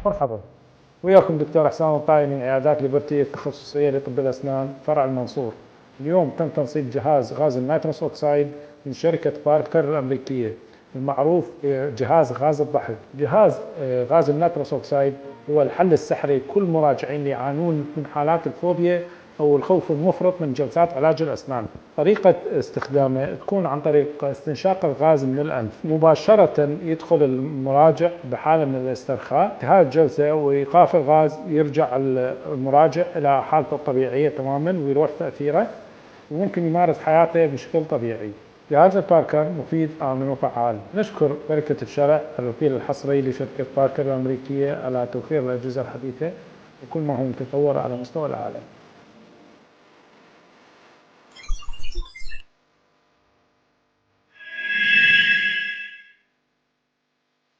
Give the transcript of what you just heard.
مرحبا، وياكم دكتور حسام الطاي من عيادات ليبرتي التخصصية لطب الأسنان فرع المنصور. اليوم تم تنصيب جهاز غاز النيتروس أوكسايد من شركة باركر الأمريكية المعروف بجهاز غاز الضحك. جهاز غاز النيتروس أوكسايد هو الحل السحري لكل المراجعين اللي يعانون من حالات الفوبيا أو الخوف المفرط من جلسات علاج الأسنان. طريقة استخدامه تكون عن طريق استنشاق الغاز من الأنف مباشرة. يدخل المراجع بحالة من الاسترخاء هذه الجلسة وإيقاف الغاز يرجع المراجع إلى حالته الطبيعية تماما ويروح تأثيره وممكن يمارس حياته بشكل طبيعي. جهاز الباركر مفيد آمن وفعال. نشكر شركة الشرع الوكيل الحصري لشركة باركر الأمريكية على توفير الأجهزة الحديثة وكل ما هو متطور على مستوى العالم.